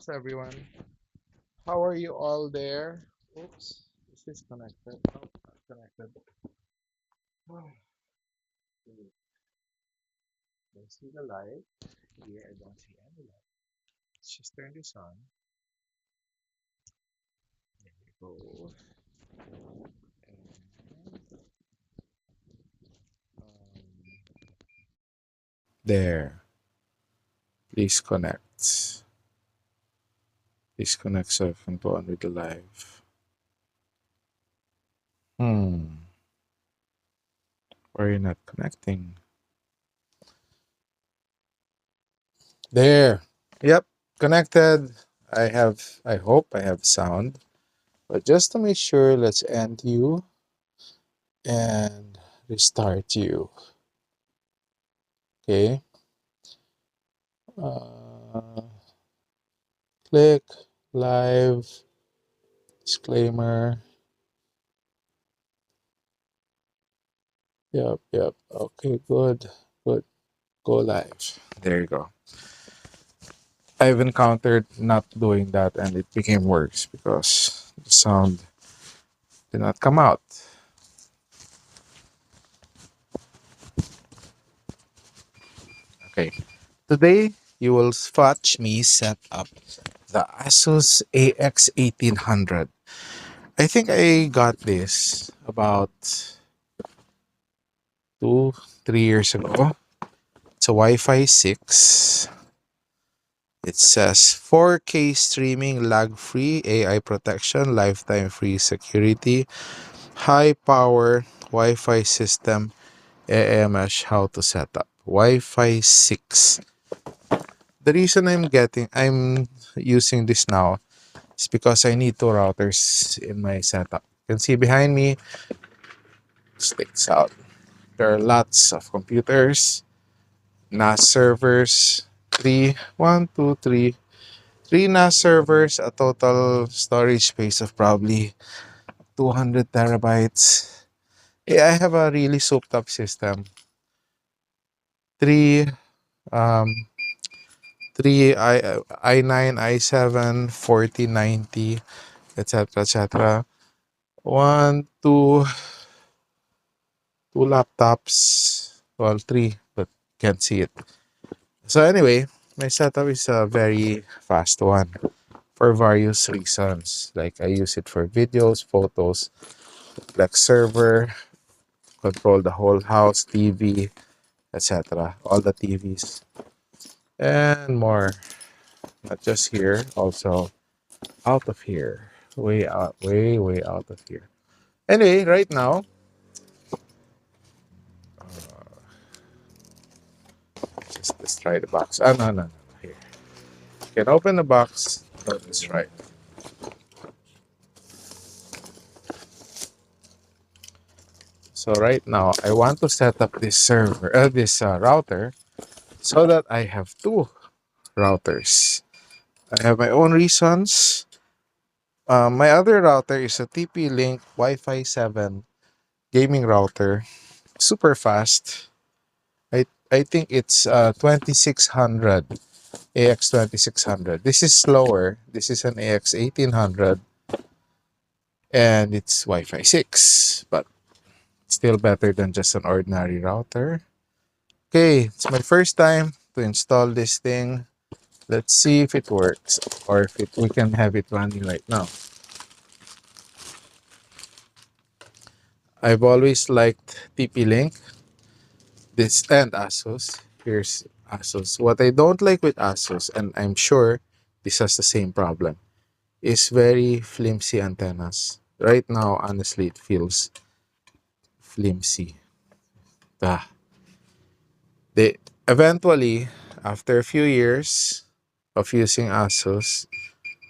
Greetings, everyone. How are you all there? Oops, is this connected? No, not connected. Don't see the light. Here, I don't see any light. Let's just turn this on. There we go. There. Please connect. Please connect so I can go on with the live. Hmm. Why are you not connecting? There. Yep. Connected. I hope I have sound. But just to make sure, let's end you and restart you. Okay. Uh, click live disclaimer. Yep. Okay, good. Go live. There you go. I've encountered not doing that and it became worse because the sound did not come out. Okay. Today you will watch me set up the Asus AX1800. I think I got this about 2, 3 years ago. It's a Wi-Fi 6. It says 4K streaming, lag-free, AI protection, lifetime free security, high power Wi-Fi system, AMH, how to set up. Wi-Fi 6. The reason I'm using this now is because I need two routers in my setup. You can see behind me, sticks out. There are lots of computers, NAS servers, three NAS servers, a total storage space of probably 200 terabytes. Yeah, I have a really souped up system. Three, um, three i9, i7, 4090, etc. Two laptops. Well, three, but can't see it. So anyway, my setup is a very fast one for various reasons. Like I use it for videos, photos, like server, control the whole house, TV, etc. All the TVs and more. Not just here, also out of here. Way out, way out of here. Anyway, right now, let's try the box. No. Here. You can open the box. Let's try. So right now, I want to set up this router, so that I have two routers. I have my own reasons. My other router is a TP-Link Wi-Fi 7 gaming router. Super fast. I think it's 2600, AX 2600. This is slower. This is an AX 1800 and it's Wi-Fi 6, but still better than just an ordinary router. Okay, it's my first time to install this thing. Let's see if it works or if we can have it running right now. I've always liked TP-Link, this and Asus. Here's Asus. What I don't like with Asus, and I'm sure this has the same problem, is very flimsy antennas. Right now, honestly, it feels flimsy. Ah. They eventually, after a few years of using Asus,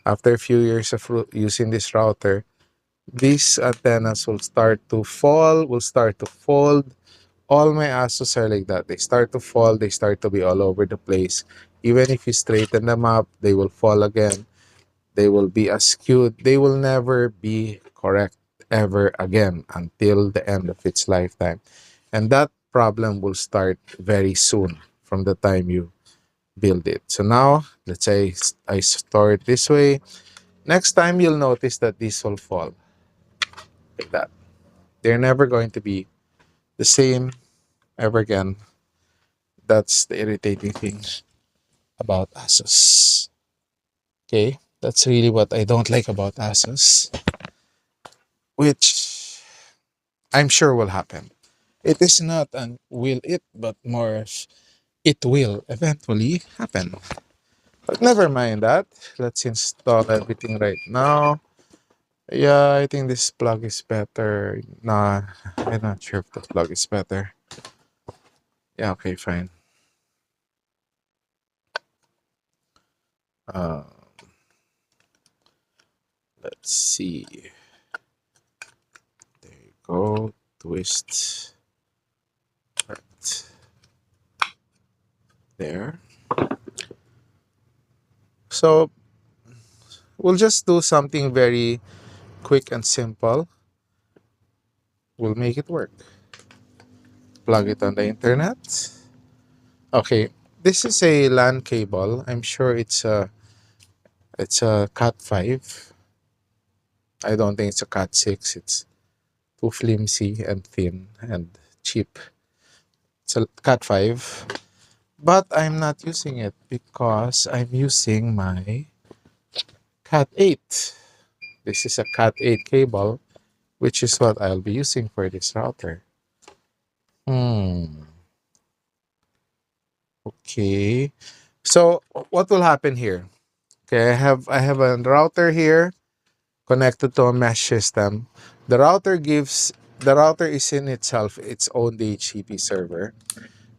after a few years of using this router, these antennas will start to fall, will start to fold. All my Asus are like that. They start to fall, they start to be all over the place. Even if you straighten them up, they will fall again. They will be askew. They will never be correct ever again until the end of its lifetime. And that problem will start very soon from the time you build it. So now, let's say I store it this way. Next time, you'll notice that this will fall like that. They're never going to be the same ever again. That's the irritating thing about Asus. Okay, that's really what I don't like about Asus, which I'm sure will happen. It is not an will it, but more of it will eventually happen. But never mind that. Let's install everything right now. Yeah, I think this plug is better. Nah, I'm not sure if the plug is better. Yeah, okay, fine. Uh, let's see. There you go. Twist. Right there. So we'll just do something very quick and simple. We'll make it work. Plug it on the internet. Okay, this is a LAN cable. I'm sure it's a Cat 5. I don't think it's a Cat 6. It's too flimsy and thin and cheap. It's a Cat 5. But I'm not using it because I'm using my Cat 8. This is a Cat 8 cable, which is what I'll be using for this router. Hmm. Okay. So what will happen here? Okay, I have a router here connected to a mesh system. The router is in itself its own DHCP server.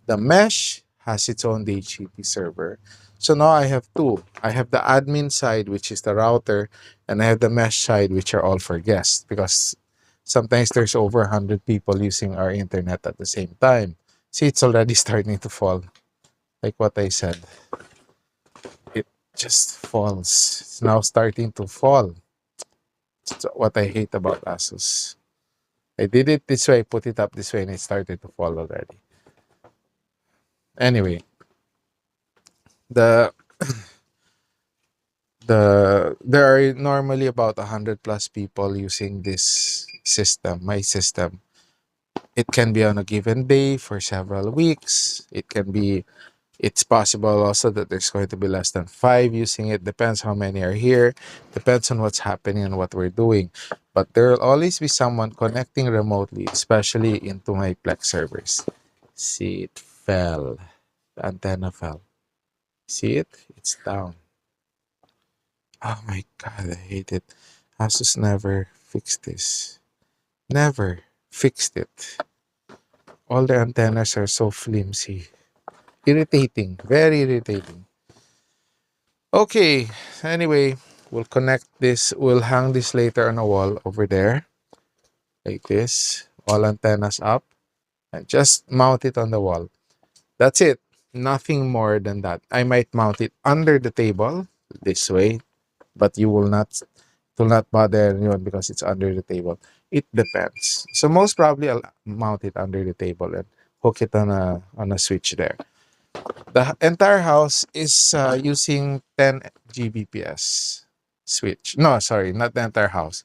The mesh has its own DHCP server. So now I have two. I have the admin side, which is the router, and I have the mesh side, which are all for guests, because sometimes there's over 100 people using our internet at the same time. See, it's already starting to fall. Like what I said, it just falls. It's now starting to fall. It's what I hate about Asus. I did it this way, put it up this way, and it started to fall already. Anyway, the there are normally about 100 plus people using this system, my system. It can be on a given day for several weeks. It's possible also that there's going to be less than five using it. Depends how many are here. Depends on what's happening and what we're doing. But there will always be someone connecting remotely, especially into my Plex servers. See, it fell. The antenna fell. See it? It's down. Oh my god, I hate it. Asus never fixed this. Never fixed it. All the antennas are so flimsy. Irritating. Very irritating. Okay, anyway, we'll connect this. We'll hang this later on a wall over there. Like this. All antennas up. And just mount it on the wall. That's it. Nothing more than that. I might mount it under the table this way, but it will not bother anyone because it's under the table. It depends. So most probably I'll mount it under the table and hook it on a switch there. The entire house is using 10 Gbps switch. No, sorry, not the entire house.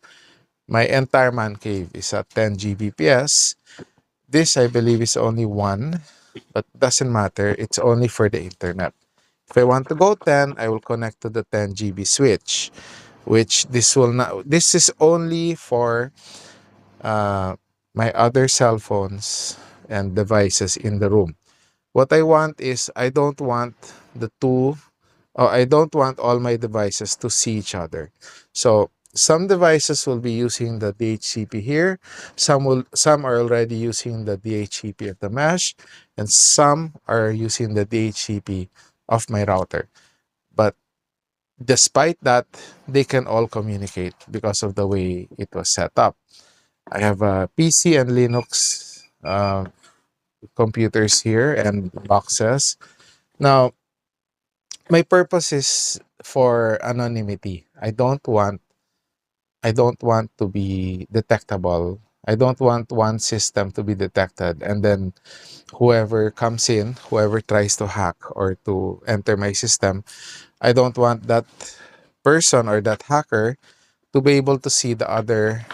My entire man cave is at 10 Gbps. This I believe is only one, but doesn't matter. It's only for the internet. If I want to go 10, I will connect to the 10 GB switch, which this will not. This is only for uh, my other cell phones and devices in the room. What I want is I don't want the two, or I don't want all my devices to see each other. So some devices will be using the DHCP here. Some are already using the DHCP of the mesh, and some are using the DHCP of my router. But despite that, they can all communicate because of the way it was set up. I have a PC and Linux computers here and boxes. Now, my purpose is for anonymity. I don't want to be detectable. I don't want one system to be detected and then whoever comes in, whoever tries to hack or to enter my system, I don't want that person or that hacker to be able to see um,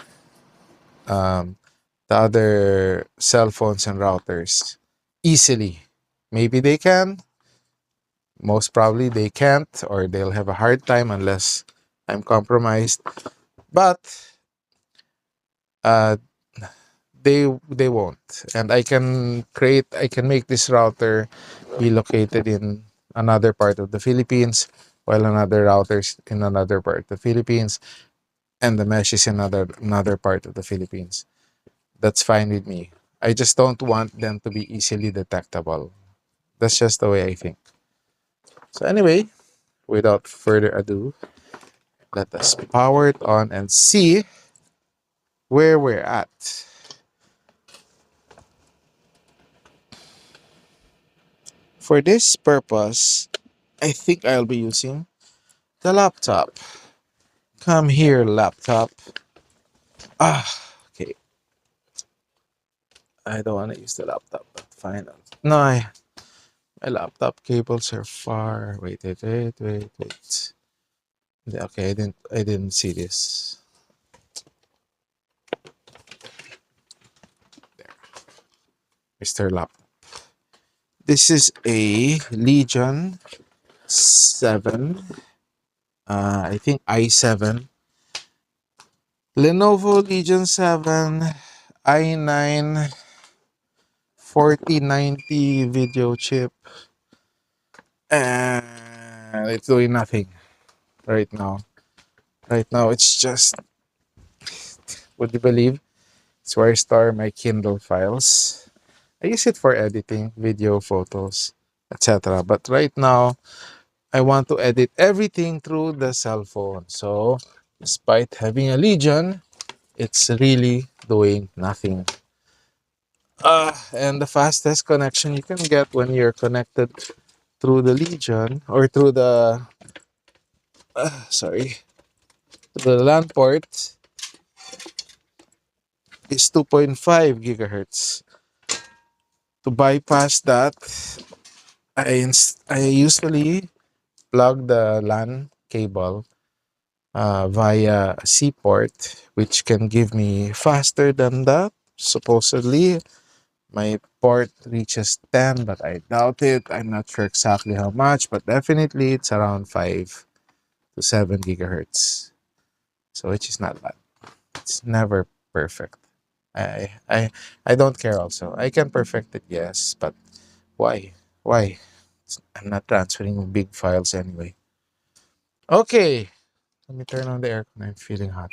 the other cell phones and routers easily. Maybe they can, most probably they can't, or they'll have a hard time unless I'm compromised. But uh, they won't, and I can make this router be located in another part of the Philippines, while another routers in another part of the Philippines, and the mesh is in another part of the Philippines. That's fine with me. I just don't want them to be easily detectable. That's just the way I think. So anyway, without further ado, let us power it on and see where we're at. For this purpose, I think I'll be using the laptop. Come here, laptop. Ah, okay. I don't want to use the laptop, but fine. No, my laptop cables are far. Wait. Okay, I didn't see this. There, Mr. Laptop. This is a Legion 7. I think i7. Lenovo Legion 7 i9 4090 video chip. And it's doing nothing right now. Right now, it's just, would you believe? It's where I store my Kindle files. I use it for editing video, photos, etc. But right now, I want to edit everything through the cell phone. So, despite having a Legion, it's really doing nothing. And the fastest connection you can get when you're connected through the Legion or through the sorry, the LAN port is 2.5 gigahertz. To bypass that, I usually plug the LAN cable via a C port, which can give me faster than that. Supposedly, my port reaches 10, but I doubt it. I'm not sure exactly how much, but definitely it's around 5 to 7 gigahertz. So, which is not bad. It's never perfect. I I I don't care also. I can perfect it, yes, but why? Why? I'm not transferring big files anyway. Okay, let me turn on the aircon. I'm feeling hot.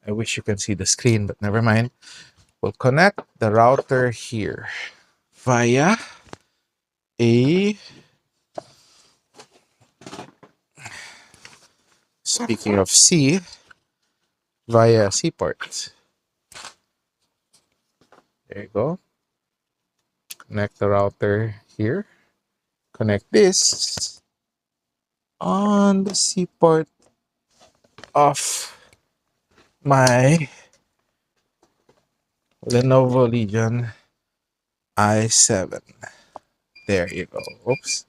I wish you can see the screen, but never mind. We'll connect the router here via a, speaking of C, via C port. There you go. Connect the router here. Connect this on the C port of my Lenovo Legion i7. There you go. Oops.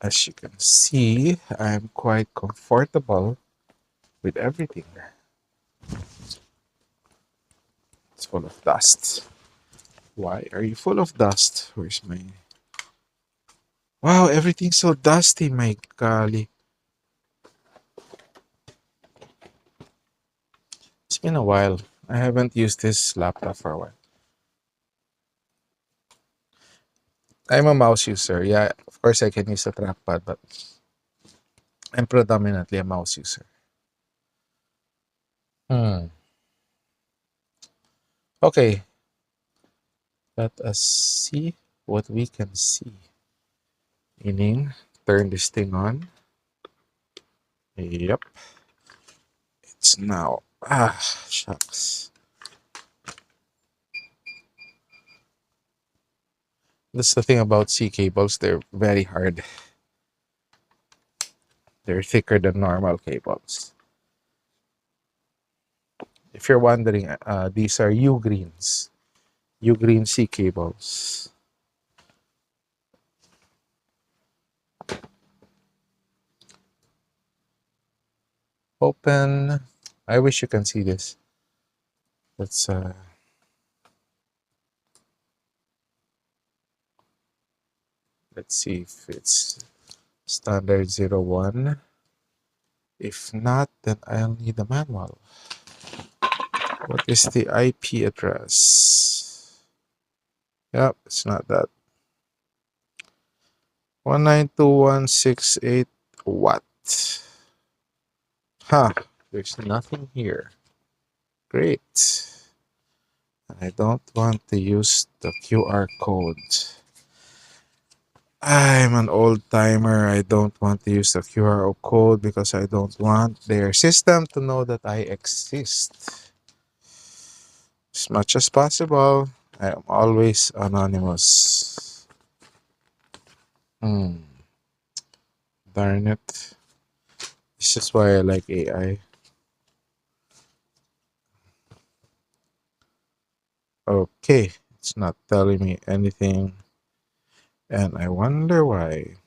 As you can see, I'm quite comfortable with everything. It's full of dust. Why are you full of dust? Where's my... Wow, everything's so dusty, my golly. It's been a while. I haven't used this laptop for a while. I'm a mouse user. Yeah, of course I can use a trackpad, but I'm predominantly a mouse user. Okay, let us see what we can see. Meaning, turn this thing on. Yep. It's now. Shucks. That's the thing about C cables. They're very hard. They're thicker than normal cables. If you're wondering, these are U-greens. U-green C cables. Open. I wish you can see this. Let's see if it's standard 01. If not, then I'll need a manual. What is the IP address? Yep, it's not that. 192.168 watt. Huh, there's nothing here. Great. I don't want to use the QR code. I'm an old timer. I don't want to use the QR code because I don't want their system to know that I exist. As much as possible, I am always anonymous. Darn it. This is why I like AI. Okay, it's not telling me anything. And I wonder why.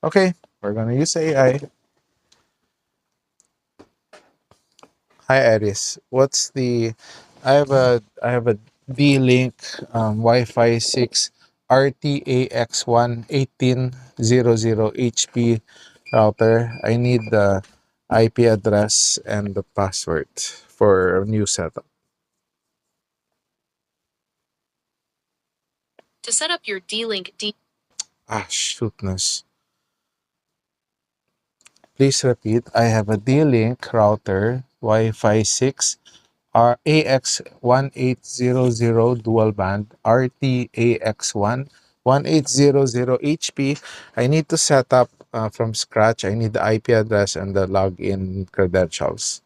Okay, we're gonna use AI. Hi, Aris. What's the? I have a D-Link Wi-Fi 6 RTAX1 1800 HP router. I need the IP address and the password for a new setup. To set up your D-Link Shootness. Please repeat. I have a D-Link router Wi-Fi 6 AX1800 dual band RTAX1 1800 HP. I need to set up from scratch. I need the IP address and the login credentials.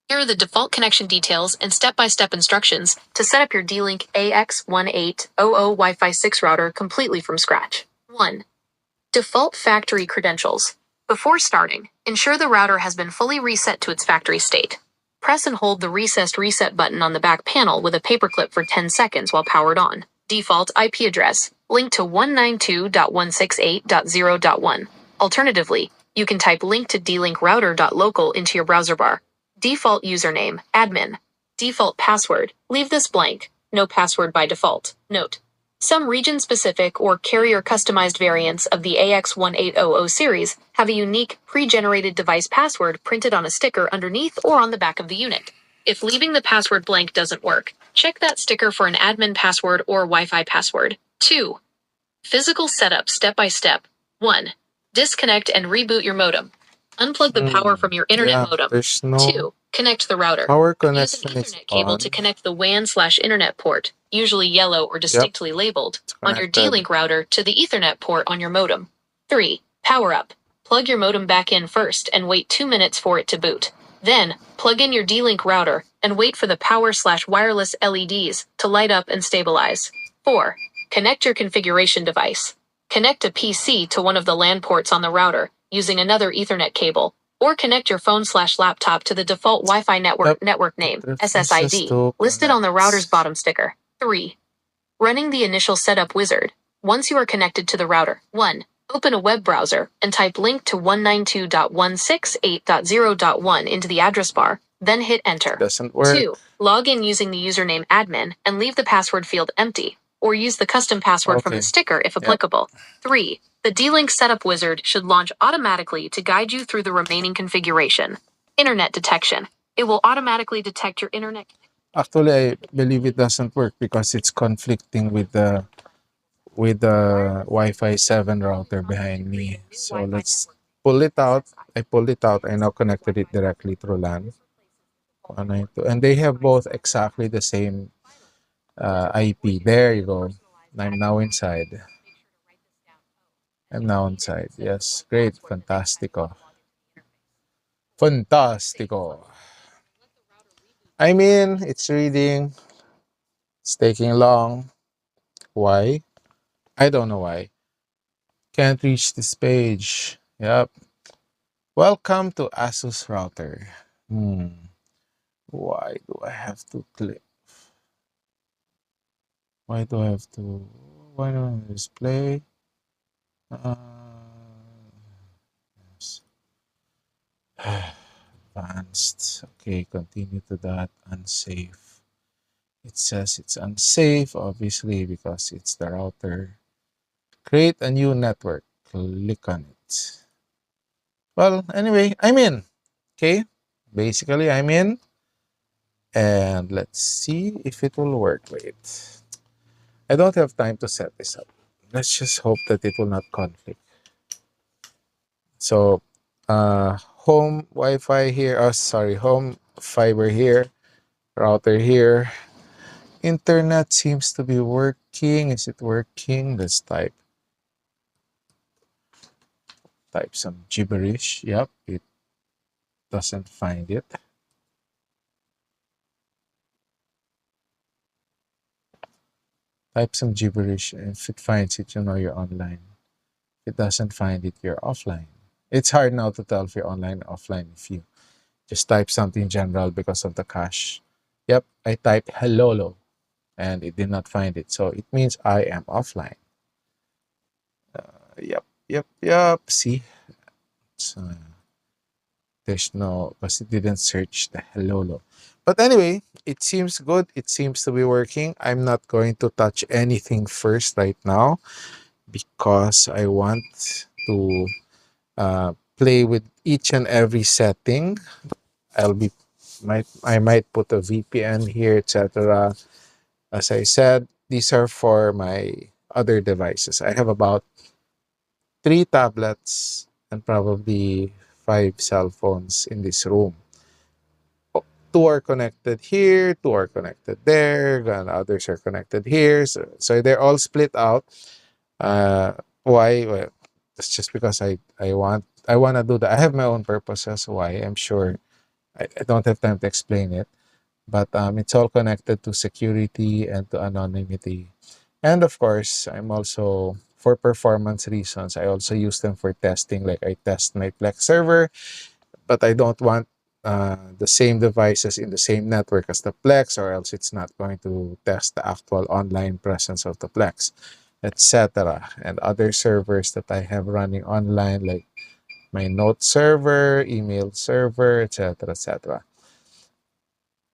Here are the default connection details and step-by-step instructions to set up your D-Link AX1800 Wi-Fi 6 router completely from scratch. 1. Default factory credentials. Before starting, ensure the router has been fully reset to its factory state. Press and hold the recessed reset button on the back panel with a paperclip for 10 seconds while powered on. Default IP address, link to 192.168.0.1. Alternatively, you can type link to dlinkrouter.local into your browser bar. Default username, admin. Default password, leave this blank. No password by default. Note: some region-specific or carrier-customized variants of the AX1800 series have a unique, pre-generated device password printed on a sticker underneath or on the back of the unit. If leaving the password blank doesn't work, check that sticker for an admin password or Wi-Fi password. 2. Physical setup step-by-step. 1. Disconnect and reboot your modem. Unplug the power from your internet modem. There's no 2. Connect the router. power Use an connection. Ethernet cable to connect the WAN/internet port, usually yellow or distinctly labeled, on your D-Link router to the Ethernet port on your modem. 3. Power up. Plug your modem back in first and wait 2 minutes for it to boot. Then, plug in your D-Link router and wait for the power/wireless LEDs to light up and stabilize. 4. Connect your configuration device. Connect a PC to one of the LAN ports on the router using another Ethernet cable, or connect your phone/laptop to the default Wi-Fi network name, SSID, listed on the router's bottom sticker. 3. Running the initial setup wizard. Once you are connected to the router, 1. Open a web browser and type link to 192.168.0.1 into the address bar, then hit enter. Doesn't work. 2. Log in using the username admin and leave the password field empty, or use the custom password from the sticker if applicable. 3. The D-Link setup wizard should launch automatically to guide you through the remaining configuration. Internet detection. It will automatically detect your internet. Actually, I believe it doesn't work because it's conflicting with the Wi-Fi 7 router behind me. So let's pull it out. I pulled it out. I now connected it directly through LAN. 192. And they have both exactly the same IP. There you go. I'm now inside. I'm now inside. Yes, great, fantastico. Fantastico. I mean, it's reading, it's taking long. Why? I don't know why. Can't reach this page. Yep. Welcome to Asus router. Why do I have to click? Why do I have to? Why don't I display? Uh, yes. Advanced. Okay, continue to that. Unsafe. It says it's unsafe, obviously, because it's the router. Create a new network. Click on it. Well, anyway, I'm in. Okay, basically, I'm in. And let's see if it will work. Wait. I don't have time to set this up. Let's just hope that it will not conflict. So, home Wi-Fi here. Oh, sorry, home fiber here, router here. Internet seems to be working. Is it working? Let's type some gibberish. Yep, it doesn't find it. Type some gibberish. If it finds it, you know you're online. If it doesn't find it, you're offline. It's hard now to tell if you're online or offline if you just type something general because of the cache. Yep, I typed hello and it did not find it. So it means I am offline. Yep. See, so there's no, because it didn't search the hello. But anyway, it seems good. It seems to be working. I'm not going to touch anything first right now because I want to play with each and every setting. I'll be I might put a VPN here, etc. As I said, these are for my other devices. I have about 3 tablets and probably 5 cell phones in this room. 2 are connected here, 2 are connected there, and others are connected here. So they're all split out. Why? Well, it's just because I want to do that. I have my own purposes. Why? I'm sure I don't have time to explain it. But it's all connected to security and to anonymity. And of course, I'm also, for performance reasons, I also use them for testing. Like I test my Plex server, but I don't want the same devices in the same network as the Plex, or else it's not going to test the actual online presence of the Plex, etc. And other servers that I have running online, like my note server, email server, etc., etc.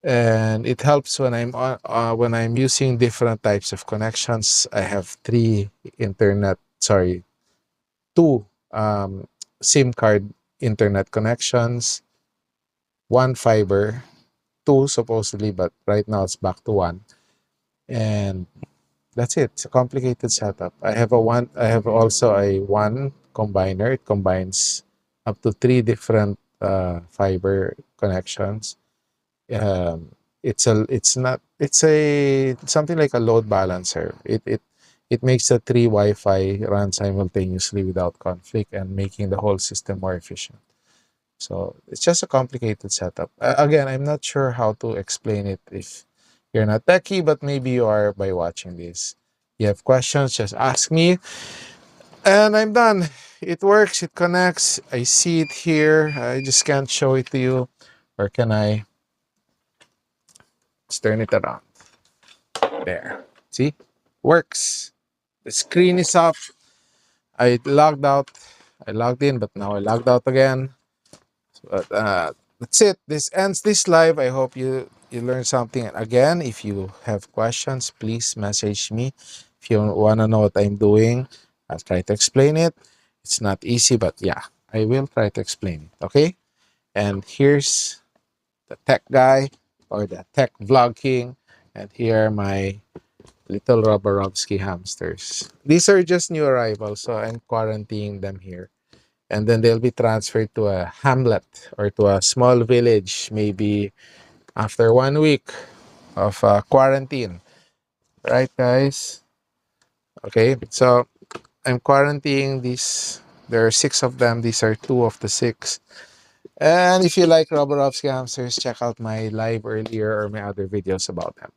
And it helps when when I'm using different types of connections. I have two SIM card internet connections, one fiber, two supposedly, but right now it's back to one, and that's it. It's a complicated setup. I have also a one combiner. It combines up to three different fiber connections. It's not it's a something like a load balancer. It makes the three Wi-Fi run simultaneously without conflict and making the whole system more efficient. So it's just a complicated setup. Again, I'm not sure how to explain it if you're not techie, but maybe you are by watching this. You have questions, just ask me. And I'm done. It works, it connects. I see it here. I just can't show it to you. Or can I? Let's turn it around. There. See? Works. The screen is up. I logged out. I logged in, but now I logged out again. But that's it. This ends this live. I hope you learned something. Again, if you have questions, please message me. If you want to know what I'm doing, I'll try to explain it. It's not easy, but yeah, I will try to explain it. Okay? And here's the tech guy or the tech vlog king. And here are my little Roborovsky hamsters. These are just new arrivals, so I'm quarantining them here. And then they'll be transferred to a hamlet or to a small village, maybe after 1 week of quarantine. Right, guys? Okay, so I'm quarantining these. There are 6 of them. These are 2 of the 6. And if you like Roborovsky hamsters, check out my live earlier or my other videos about them.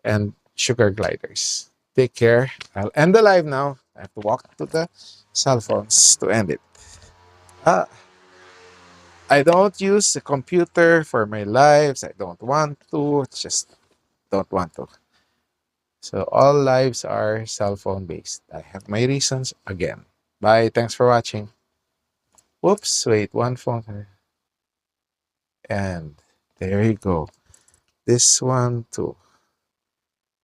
And sugar gliders. Take care. I'll end the live now. I have to walk to the cell phones to end it. Ah, I don't use the computer for my lives. I don't want to. Just don't want to. So all lives are cell phone based. I have my reasons again. Bye. Thanks for watching. Whoops. Wait. One phone. And there you go. This one too.